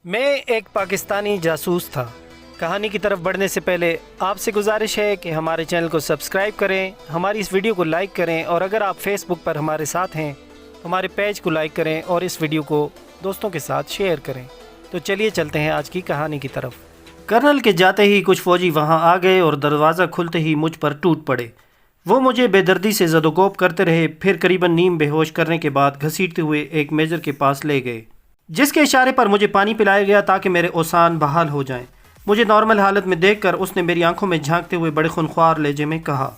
میں ایک پاکستانی جاسوس تھا۔ کہانی کی طرف بڑھنے سے پہلے آپ سے گزارش ہے کہ ہمارے چینل کو سبسکرائب کریں، ہماری اس ویڈیو کو لائک کریں، اور اگر آپ فیس بک پر ہمارے ساتھ ہیں ہمارے پیج کو لائک کریں اور اس ویڈیو کو دوستوں کے ساتھ شیئر کریں۔ تو چلیے چلتے ہیں آج کی کہانی کی طرف۔ کرنل کے جاتے ہی کچھ فوجی وہاں آ گئے اور دروازہ کھلتے ہی مجھ پر ٹوٹ پڑے۔ وہ مجھے بے دردی سے زد و کوب کرتے رہے، پھر قریباً نیم بے ہوش کرنے کے بعد گھسیٹتے ہوئے ایک میجر کے پاس لے گئے، جس کے اشارے پر مجھے پانی پلایا گیا تاکہ میرے اوسان بحال ہو جائیں۔ مجھے نارمل حالت میں دیکھ کر اس نے میری آنکھوں میں جھانکتے ہوئے بڑے خونخوار لہجے میں کہا،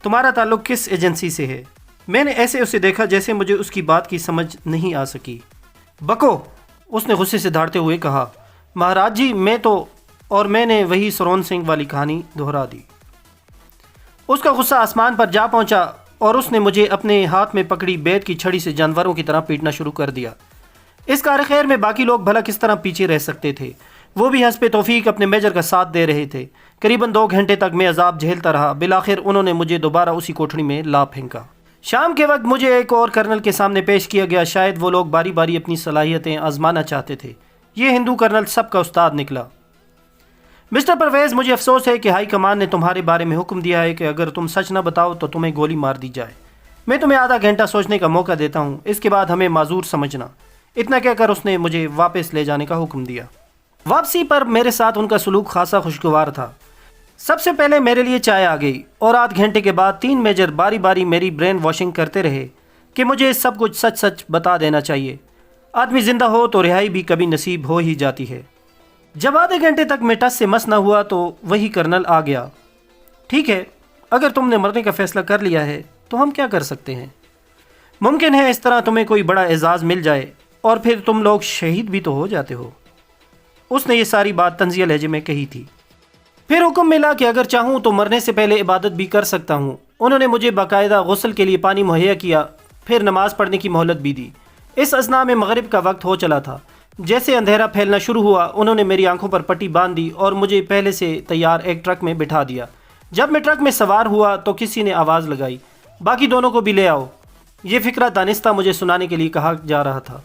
تمہارا تعلق کس ایجنسی سے ہے؟ میں نے ایسے اسے دیکھا جیسے مجھے اس کی بات کی سمجھ نہیں آ سکی۔ بکو، اس نے غصے سے دھاڑتے ہوئے کہا۔ مہاراج جی، میں نے وہی سرون سنگھ والی کہانی دہرا دی۔ اس کا غصہ آسمان پر جا پہنچا اور اس نے مجھے اپنے ہاتھ میں پکڑی بیت کی چھڑی سے جانوروں کی طرح پیٹنا شروع کر دیا۔ اس کار خیر میں باقی لوگ بھلا کس طرح پیچھے رہ سکتے تھے؟ وہ بھی حسب توفیق اپنے میجر کا ساتھ دے رہے تھے۔ قریباً 2 گھنٹے تک میں عذاب جھیلتا رہا۔ بالآخر انہوں نے مجھے دوبارہ اسی کوٹھڑی میں لا پھینکا۔ شام کے وقت مجھے ایک اور کرنل کے سامنے پیش کیا گیا۔ شاید وہ لوگ باری باری اپنی صلاحیتیں آزمانا چاہتے تھے۔ یہ ہندو کرنل سب کا استاد نکلا۔ مسٹر پرویز، مجھے افسوس ہے کہ ہائی کمان نے تمہارے بارے میں حکم دیا ہے کہ اگر تم سچ نہ بتاؤ تو تمہیں گولی مار دی جائے۔ میں تمہیں آدھا گھنٹہ سوچنے کا موقع دیتا ہوں، اس کے بعد ہمیں معذور سمجھنا۔ اتنا کہہ کر اس نے مجھے واپس لے جانے کا حکم دیا۔ واپسی پر میرے ساتھ ان کا سلوک خاصا خوشگوار تھا۔ سب سے پہلے میرے لیے چائے آ گئی اور آدھ گھنٹے کے بعد 3 میجر باری باری میری برین واشنگ کرتے رہے کہ مجھے سب کچھ سچ سچ بتا دینا چاہیے۔ آدمی زندہ ہو تو رہائی بھی کبھی نصیب ہو ہی جاتی ہے۔ جب آدھے گھنٹے تک میں ٹس سے مس نہ ہوا تو وہی کرنل آ گیا۔ ٹھیک ہے، اگر تم نے مرنے کا فیصلہ کر لیا ہے تو ہم کیا کر سکتے ہیں؟ ممکن ہے اس طرح تمہیں کوئی بڑا اعزاز مل جائے اور پھر تم لوگ شہید بھی تو ہو جاتے ہو۔ اس نے یہ ساری بات طنزیہ لہجے میں کہی تھی۔ پھر حکم ملا کہ اگر چاہوں تو مرنے سے پہلے عبادت بھی کر سکتا ہوں۔ انہوں نے مجھے باقاعدہ غسل کے لیے پانی مہیا کیا، پھر نماز پڑھنے کی مہلت بھی دی۔ اس اثناء میں مغرب کا وقت ہو چلا تھا۔ جیسے اندھیرا پھیلنا شروع ہوا، انہوں نے میری آنکھوں پر پٹی باندھ دی اور مجھے پہلے سے تیار ایک ٹرک میں بٹھا دیا۔ جب میں ٹرک میں سوار ہوا تو کسی نے آواز لگائی، باقی دونوں کو بھی لے آؤ۔ یہ فقرہ دانستہ مجھے سنانے کے لیے کہا جا رہا تھا۔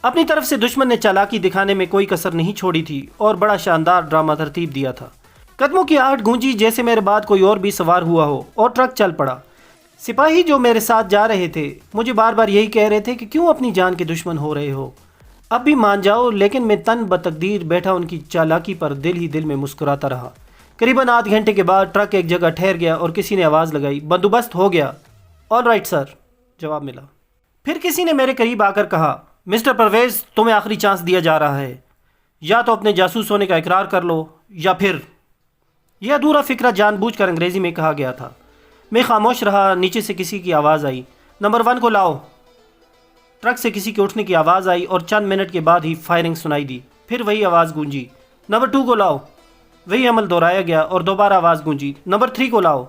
اپنی طرف سے دشمن نے چالاکی دکھانے میں کوئی کسر نہیں چھوڑی تھی اور بڑا شاندار ڈرامہ ترتیب دیا تھا۔ قدموں کی آہٹ گونجی جیسے میرے بعد کوئی اور بھی سوار ہوا ہو اور ٹرک چل پڑا۔ سپاہی جو میرے ساتھ جا رہے تھے مجھے بار بار یہی کہہ رہے تھے کہ کیوں اپنی جان کے دشمن ہو رہے ہو، اب بھی مان جاؤ، لیکن میں تن بتقدیر بیٹھا ان کی چالاکی پر دل ہی دل میں مسکراتا رہا۔ قریباً آدھ گھنٹے کے بعد ٹرک ایک جگہ ٹھہر گیا اور کسی نے آواز لگائی، بندوبست ہو گیا۔ آل رائٹ سر، جواب ملا۔ پھر کسی نے میرے قریب آ کر کہا، مسٹر پرویز، تمہیں آخری چانس دیا جا رہا ہے، یا تو اپنے جاسوس ہونے کا اقرار کر لو یا پھر۔ یہ ادھورا فقرہ جان بوجھ کر انگریزی میں کہا گیا تھا۔ میں خاموش رہا۔ نیچے سے کسی کی آواز آئی، نمبر 1 کو لاؤ۔ ٹرک سے کسی کے اٹھنے کی آواز آئی اور چند منٹ کے بعد ہی فائرنگ سنائی دی۔ پھر وہی آواز گونجی، نمبر 2 کو لاؤ۔ وہی عمل دہرایا گیا اور دوبارہ آواز گونجی، نمبر 3 کو لاؤ۔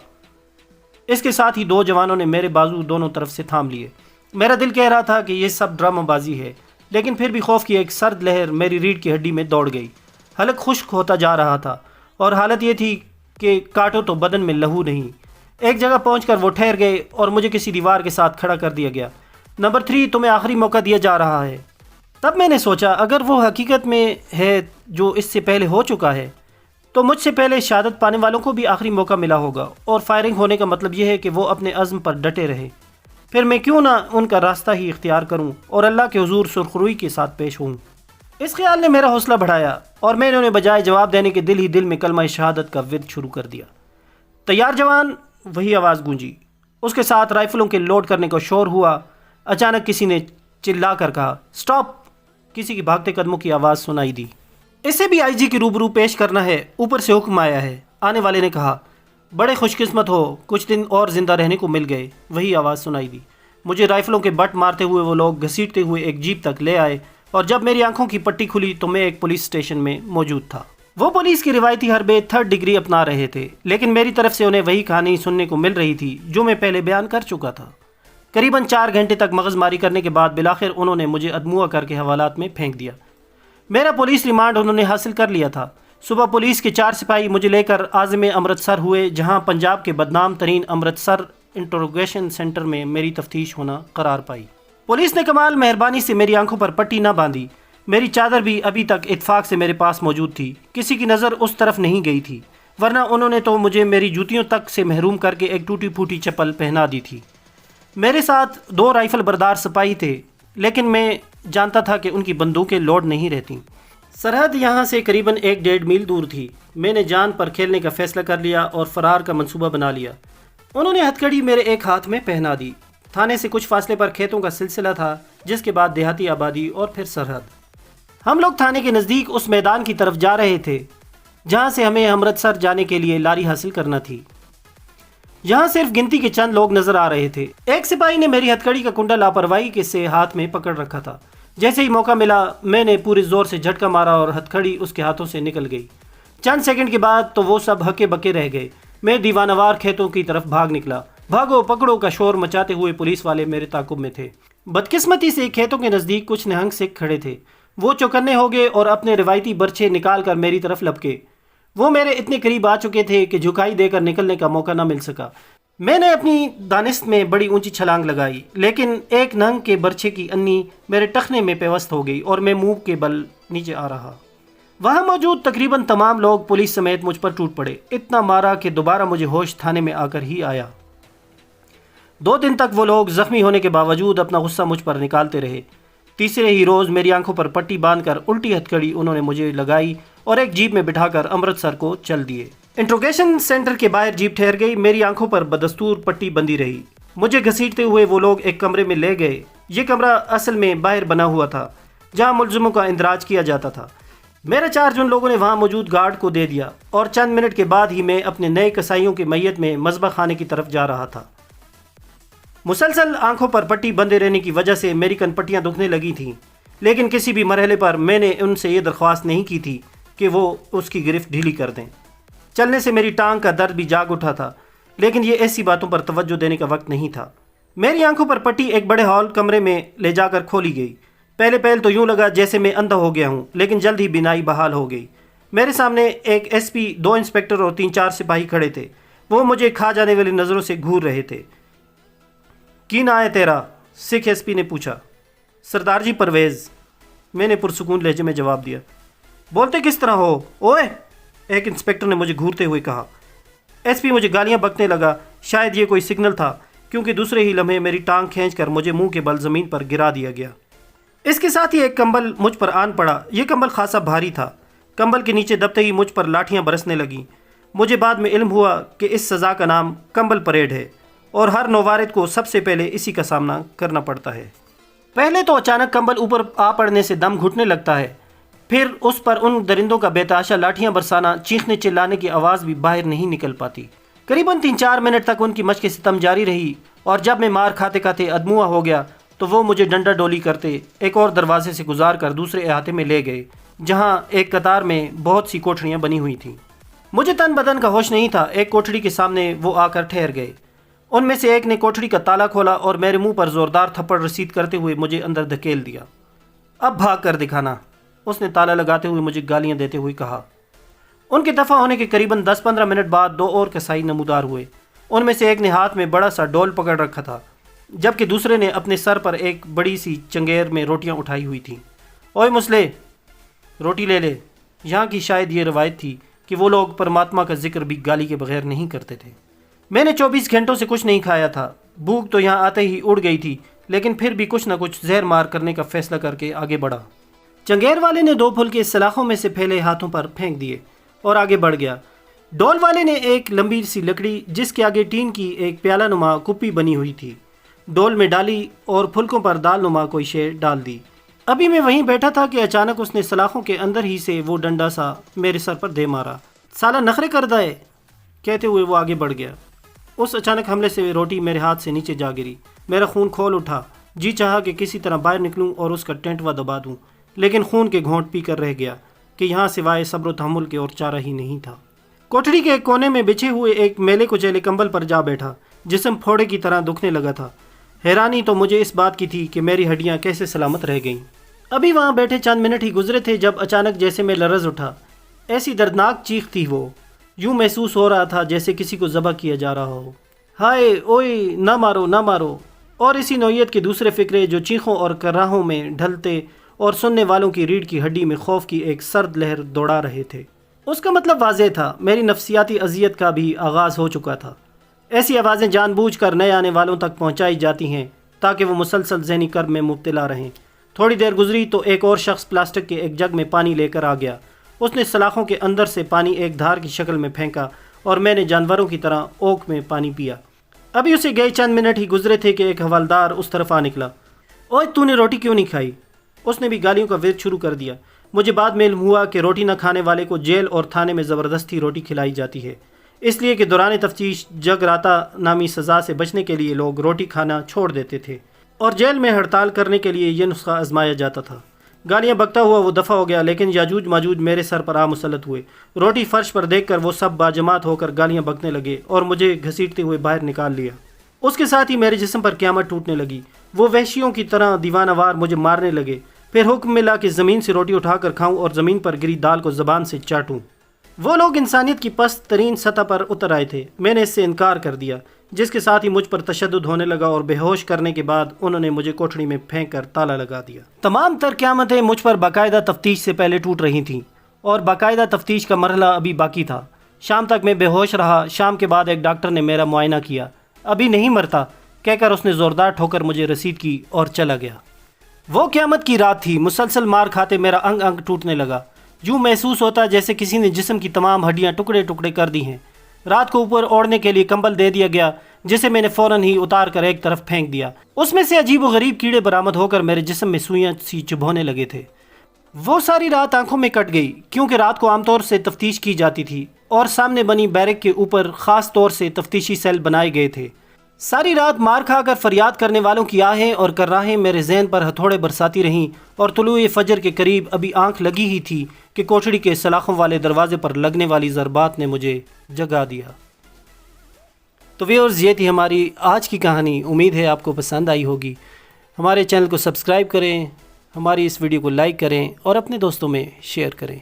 اس کے ساتھ ہی 2 جوانوں نے میرے بازو دونوں طرف سے تھام لیے۔ میرا دل کہہ رہا تھا کہ یہ سب ڈرامہ بازی ہے، لیکن پھر بھی خوف کی ایک سرد لہر میری ریڑھ کی ہڈی میں دوڑ گئی۔ حلق خشک ہوتا جا رہا تھا اور حالت یہ تھی کہ کاٹو تو بدن میں لہو نہیں۔ ایک جگہ پہنچ کر وہ ٹھہر گئے اور مجھے کسی دیوار کے ساتھ کھڑا کر دیا گیا۔ نمبر 3، تمہیں آخری موقع دیا جا رہا ہے۔ تب میں نے سوچا، اگر وہ حقیقت میں ہے جو اس سے پہلے ہو چکا ہے تو مجھ سے پہلے شہادت پانے والوں کو بھی آخری موقع ملا ہوگا، اور فائرنگ ہونے کا مطلب یہ ہے کہ وہ اپنے عزم پر ڈٹے رہے۔ پھر میں کیوں نہ ان کا راستہ ہی اختیار کروں اور اللہ کے حضور سرخروئی کے ساتھ پیش ہوں۔ اس خیال نے میرا حوصلہ بڑھایا اور میں نے انہیں بجائے جواب دینے کے دل ہی دل میں کلمہ شہادت کا ورد شروع کر دیا۔ تیار جوان، وہی آواز گونجی۔ اس کے ساتھ رائفلوں کے لوڈ کرنے کا شور ہوا۔ اچانک کسی نے چلا کر کہا، سٹاپ۔ کسی کی بھاگتے قدموں کی آواز سنائی دی۔ اسے بھی آئی جی کی روبرو پیش کرنا ہے، اوپر سے حکم آیا ہے۔ آنے والے نے کہا، بڑے خوش قسمت ہو، کچھ دن اور زندہ رہنے کو مل گئے۔ وہی آواز سنائی دی۔ مجھے رائفلوں کے بٹ مارتے ہوئے وہ لوگ گھسیٹتے ہوئے ایک جیپ تک لے آئے، اور جب میری آنکھوں کی پٹی کھلی تو میں ایک پولیس اسٹیشن میں موجود تھا۔ وہ پولیس کی روایتی حربے 3rd ڈگری اپنا رہے تھے، لیکن میری طرف سے انہیں وہی کہانی سننے کو مل رہی تھی جو میں پہلے بیان کر چکا تھا۔ قریباً 4 گھنٹے تک مغز ماری کرنے کے بعد بالآخر انہوں نے مجھے ادموا کر کے حوالات میں پھینک دیا۔ میرا پولیس ریمانڈ انہوں نے حاصل کر لیا تھا۔ صبح پولیس کے 4 سپاہی مجھے لے کر عازم امرتسر ہوئے، جہاں پنجاب کے بدنام ترین امرتسر انٹروگیشن سینٹر میں میری تفتیش ہونا قرار پائی۔ پولیس نے کمال مہربانی سے میری آنکھوں پر پٹی نہ باندھی، میری چادر بھی ابھی تک اتفاق سے میرے پاس موجود تھی، کسی کی نظر اس طرف نہیں گئی تھی، ورنہ انہوں نے تو مجھے میری جوتیوں تک سے محروم کر کے ایک ٹوٹی پھوٹی چپل پہنا دی تھی۔ میرے ساتھ 2 رائفل بردار سپاہی تھے، لیکن میں جانتا تھا کہ ان کی بندوقیں لوڈ نہیں رہتیں۔ سرحد یہاں سے قریباً 1.5 میل دور تھی۔ میں نے جان پر کھیلنے کا فیصلہ کر لیا اور فرار کا منصوبہ بنا لیا۔ انہوں نے ہتھکڑی میرے ایک ہاتھ میں پہنا دی۔ تھانے سے کچھ فاصلے پر کھیتوں کا سلسلہ تھا، جس کے بعد دیہاتی آبادی اور پھر سرحد۔ ہم لوگ تھانے کے نزدیک اس میدان کی طرف جا رہے تھے جہاں سے ہمیں امرتسر جانے کے لیے لاری حاصل کرنا تھی۔ یہاں صرف گنتی کے چند لوگ نظر آ رہے تھے۔ ایک سپاہی نے میری ہتھکڑی کا کنڈا لاپرواہی کے سے ہاتھ میں پکڑ رکھا تھا۔ جیسے ہی موقع ملا میں نے پورے زور سے جھٹکا مارا اور ہتھکڑی اس کے ہاتھوں سے نکل گئی۔ چند سیکنڈ کے بعد تو وہ سب ہکے بکے رہ گئے۔ میں دیوانوار کھیتوں کی طرف بھاگ نکلا۔ بھاگو پکڑو کا شور مچاتے ہوئے پولیس والے میرے تعاقب میں تھے۔ بدقسمتی سے کھیتوں کے نزدیک کچھ نہنگ سکھ کھڑے تھے۔ وہ چوکنے ہو گئے اور اپنے روایتی برچھے نکال کر میری طرف لپکے۔ وہ میرے اتنے قریب آ چکے تھے کہ جھکائی دے کر نکلنے کا موقع نہ مل سکا۔ میں نے اپنی دانست میں بڑی اونچی چھلانگ لگائی، لیکن ایک نہنگ کے برچھے کی انی میرے ٹخنے میں پیوست ہو گئی اور میں منہ کے بل نیچے آ رہا۔ وہاں موجود تقریباً تمام لوگ پولیس سمیت مجھ پر ٹوٹ پڑے۔ اتنا مارا کہ دوبارہ مجھے ہوش تھانے میں آ کر ہی آیا۔ 2 دن تک وہ لوگ زخمی ہونے کے باوجود اپنا غصہ مجھ پر نکالتے رہے۔ تیسرے ہی روز میری آنکھوں پر پٹی باندھ کر الٹی ہتھکڑی انہوں نے مجھے لگائی اور ایک جیپ میں بٹھا کر امرتسر کو چل دیے۔ انٹروگیشن سینٹر کے باہر جیپ ٹھہر گئی۔ میری آنکھوں پر بدستور پٹی بندی رہی۔ مجھے گھسیٹتے ہوئے وہ لوگ ایک کمرے میں لے گئے۔ یہ کمرہ اصل میں باہر بنا ہوا تھا جہاں ملزموں کا اندراج کیا جاتا تھا۔ میرا چارج ان لوگوں نے وہاں موجود گارڈ کو دے دیا اور چند منٹ کے بعد ہی میں اپنے نئے کسائیوں کی میت میں مذبح خانے کی طرف جا رہا تھا۔ مسلسل آنکھوں پر پٹی بندھے رہنے کی وجہ سے میری کن پٹیاں دکھنے لگی تھیں، لیکن کسی بھی مرحلے پر میں نے ان سے یہ درخواست نہیں کی تھی کہ وہ اس کی گرفت ڈھیلی کر دیں۔ چلنے سے میری ٹانگ کا درد بھی جاگ اٹھا تھا، لیکن یہ ایسی باتوں پر توجہ دینے کا وقت نہیں تھا۔ میری آنکھوں پر پٹی ایک بڑے ہال کمرے میں لے جا کر کھولی گئی۔ پہلے تو یوں لگا جیسے میں اندھا ہو گیا ہوں، لیکن جلد ہی بینائی بحال ہو گئی۔ میرے سامنے ایک ایس پی، 2 انسپکٹر اور 3-4 سپاہی کھڑے تھے۔ وہ مجھے کھا جانے والی نظروں سے گھور رہے تھے۔ کی نا ہے تیرا؟ سکھ ایس پی نے پوچھا۔ سردار جی پرویز، میں نے پرسکون لہجے میں جواب دیا۔ بولتے کس طرح ہو اوئے؟ ایک انسپکٹر نے مجھے گھورتے ہوئے کہا۔ ایس پی مجھے گالیاں بکنے لگا۔ شاید یہ کوئی سگنل تھا، کیونکہ دوسرے ہی لمحے میری ٹانگ کھینچ کر مجھے منہ کے بل زمین پر گرا دیا گیا۔ اس کے ساتھ ہی ایک کمبل مجھ پر آن پڑا۔ یہ کمبل خاصا بھاری تھا۔ کمبل کے نیچے دبتے ہی مجھ پر لاٹھیاں برسنے لگیں۔ مجھے بعد میں علم ہوا کہ اس سزا کا نام کمبل پریڈ ہے اور ہر نووارد کو سب سے پہلے اسی کا سامنا کرنا پڑتا ہے۔ پہلے تو اچانک کمبل اوپر آ پڑنے سے دم گھٹنے لگتا ہے، پھر اس پر ان درندوں کا بے تحاشا لاٹھیاں برسانا، چیخنے چلانے کی آواز بھی باہر نہیں نکل پاتی۔ قریباً 3-4 منٹ تک ان کی مشق ستم جاری رہی، اور جب میں مار کھاتے کھاتے ادموا ہو گیا تو وہ مجھے ڈنڈا ڈولی کرتے ایک اور دروازے سے گزار کر دوسرے احاطے میں لے گئے، جہاں ایک قطار میں بہت سی کوٹھریاں بنی ہوئی تھیں۔ مجھے تن بدن کا ہوش نہیں تھا۔ ایک کوٹھری کے سامنے وہ آ کر ٹھہر گئے۔ ان میں سے ایک نے کوٹھری کا تالا کھولا اور میرے منہ پر زوردار تھپڑ رسید کرتے ہوئے مجھے اندر دھکیل دیا۔ اب بھاگ کر دکھانا، اس نے تالا لگاتے ہوئے مجھے گالیاں دیتے ہوئے کہا۔ ان کے دفع ہونے کے قریباً 10-15 منٹ بعد 2 اور کسائی نمودار ہوئے۔ ان میں سے ایک نے ہاتھ میں بڑا سا ڈول پکڑ رکھا تھا، جبکہ دوسرے نے اپنے سر پر ایک بڑی سی چنگیر میں روٹیاں اٹھائی ہوئی تھیں۔ اوئے مسلے، روٹی لے لے۔ یہاں کی شاید یہ روایت تھی کہ وہ لوگ پرماتما کا ذکر بھی گالی کے بغیر نہیں کرتے تھے۔ میں نے 24 گھنٹوں سے کچھ نہیں کھایا تھا۔ بھوک تو یہاں آتے ہی اڑ گئی تھی، لیکن پھر بھی کچھ نہ کچھ زہر مار کرنے کا فیصلہ کر کے آگے بڑھا۔ چنگیر والے نے 2 پھل کے سلاخوں میں سے پھیلے ہاتھوں پر پھینک دیے اور آگے بڑھ گیا۔ ڈول والے نے ایک لمبی سی لکڑی جس کے آگے ٹین کی ایک پیالہ نما کپی بنی ہوئی تھی ڈول میں ڈالی اور پھلکوں پر دال نما کوئی شے ڈال دی۔ ابھی میں وہیں بیٹھا تھا کہ اچانک اس نے سلاخوں کے اندر ہی سے وہ ڈنڈا سا میرے سر پر دے مارا۔ سالہ نخرے کر دائے، کہتے ہوئے وہ آگے بڑھ گیا۔ اس اچانک حملے سے روٹی میرے ہاتھ سے نیچے جا گری۔ میرا خون کھول اٹھا۔ جی چاہا کہ کسی طرح باہر نکلوں اور اس کا ٹینٹوا دبا دوں، لیکن خون کے گھونٹ پی کر رہ گیا کہ یہاں سوائے صبر و تحمل کے اور چارہ ہی نہیں تھا۔ کوٹھری کے ایک کونے میں بچھے ہوئے ایک میلے کچیلے کمبل پر جا بیٹھا۔ جسم پھوڑے کی طرح دکھنے لگا تھا۔ حیرانی تو مجھے اس بات کی تھی کہ میری ہڈیاں کیسے سلامت رہ گئیں۔ ابھی وہاں بیٹھے چند منٹ ہی گزرے تھے جب اچانک جیسے میں لرز اٹھا۔ ایسی دردناک چیخ تھی وہ، یوں محسوس ہو رہا تھا جیسے کسی کو ذبح کیا جا رہا ہو۔ ہائے اوئے، نہ مارو نہ مارو، اور اسی نوعیت کے دوسرے فکرے جو چیخوں اور کراہوں میں ڈھلتے اور سننے والوں کی ریڑھ کی ہڈی میں خوف کی ایک سرد لہر دوڑا رہے تھے۔ اس کا مطلب واضح تھا، میری نفسیاتی اذیت کا بھی آغاز ہو چکا تھا۔ ایسی آوازیں جان بوجھ کر نئے آنے والوں تک پہنچائی جاتی ہیں تاکہ وہ مسلسل ذہنی کرب میں مبتلا رہیں۔ تھوڑی دیر گزری تو ایک اور شخص پلاسٹک کے ایک جگ میں پانی لے کر آ گیا۔ اس نے سلاخوں کے اندر سے پانی ایک دھار کی شکل میں پھینکا اور میں نے جانوروں کی طرح اوک میں پانی پیا۔ ابھی اسے گئے چند منٹ ہی گزرے تھے کہ ایک حوالدار اس طرف آ نکلا۔ اوئے تو نے روٹی کیوں نہیں کھائی؟ اس نے بھی گالیوں کا ورد شروع کر دیا۔ مجھے بعد میں علم ہوا کہ روٹی نہ کھانے والے کو جیل اور تھانے میں زبردستی روٹی کھلائی جاتی ہے، اس لیے کہ دوران تفتیش جگراتا نامی سزا سے بچنے کے لیے لوگ روٹی کھانا چھوڑ دیتے تھے اور جیل میں ہڑتال کرنے کے لیے یہ نسخہ آزمایا جاتا تھا۔ گالیاں بکتا ہوا وہ دفع ہو گیا، لیکن یاجوج ماجوج میرے سر پر آ مسلط ہوئے۔ روٹی فرش پر دیکھ کر وہ سب باجماعت ہو کر گالیاں بکنے لگے اور مجھے گھسیٹتے ہوئے باہر نکال لیا۔ اس کے ساتھ ہی میرے جسم پر قیامت ٹوٹنے لگی۔ وہ وحشیوں کی طرح دیوانہ وار مجھے مارنے لگے۔ پھر حکم ملا کہ زمین سے روٹی اٹھا کر کھاؤں اور زمین پر گری دال کو زبان سے چاٹوں۔ وہ لوگ انسانیت کی پست ترین سطح پر اتر آئے تھے۔ میں نے اس سے انکار کر دیا، جس کے ساتھ ہی مجھ پر تشدد ہونے لگا اور بے ہوش کرنے کے بعد انہوں نے مجھے کوٹھڑی میں پھینک کر تالا لگا دیا۔ تمام تر قیامتیں مجھ پر باقاعدہ تفتیش سے پہلے ٹوٹ رہی تھیں اور باقاعدہ تفتیش کا مرحلہ ابھی باقی تھا۔ شام تک میں بے ہوش رہا۔ شام کے بعد ایک ڈاکٹر نے میرا معائنہ کیا۔ ابھی نہیں مرتا کہہ کر اس نے زوردار ٹھوکر مجھے رسید کی اور چلا گیا۔ وہ قیامت کی رات تھی۔ مسلسل مار کھاتے میرا انگ انگ ٹوٹنے لگا۔ یوں محسوس ہوتا جیسے کسی نے جسم کی تمام ہڈیاں ٹکڑے ٹکڑے کر دی ہیں۔ رات کو اوپر اوڑھنے کے لیے کمبل دے دیا گیا، جسے میں نے فوراً ہی اتار کر ایک طرف پھینک دیا۔ اس میں سے عجیب و غریب کیڑے برآمد ہو کر میرے جسم میں سوئیاں سی چبھونے لگے تھے۔ وہ ساری رات آنکھوں میں کٹ گئی، کیونکہ رات کو عام طور سے تفتیش کی جاتی تھی اور سامنے بنی بیرک کے اوپر خاص طور سے تفتیشی سیل بنائے گئے تھے۔ ساری رات مار کھا کر فریاد کرنے والوں کی آہیں اور کراہیں میرے ذہن پر ہتھوڑے برساتی رہیں، اور طلوع فجر کے قریب ابھی آنکھ لگی ہی تھی کہ کوٹھڑی کے سلاخوں والے دروازے پر لگنے والی ضربات نے مجھے جگا دیا۔ تو ویورز، یہ تھی ہماری آج کی کہانی۔ امید ہے آپ کو پسند آئی ہوگی۔ ہمارے چینل کو سبسکرائب کریں، ہماری اس ویڈیو کو لائک کریں اور اپنے دوستوں میں شیئر کریں۔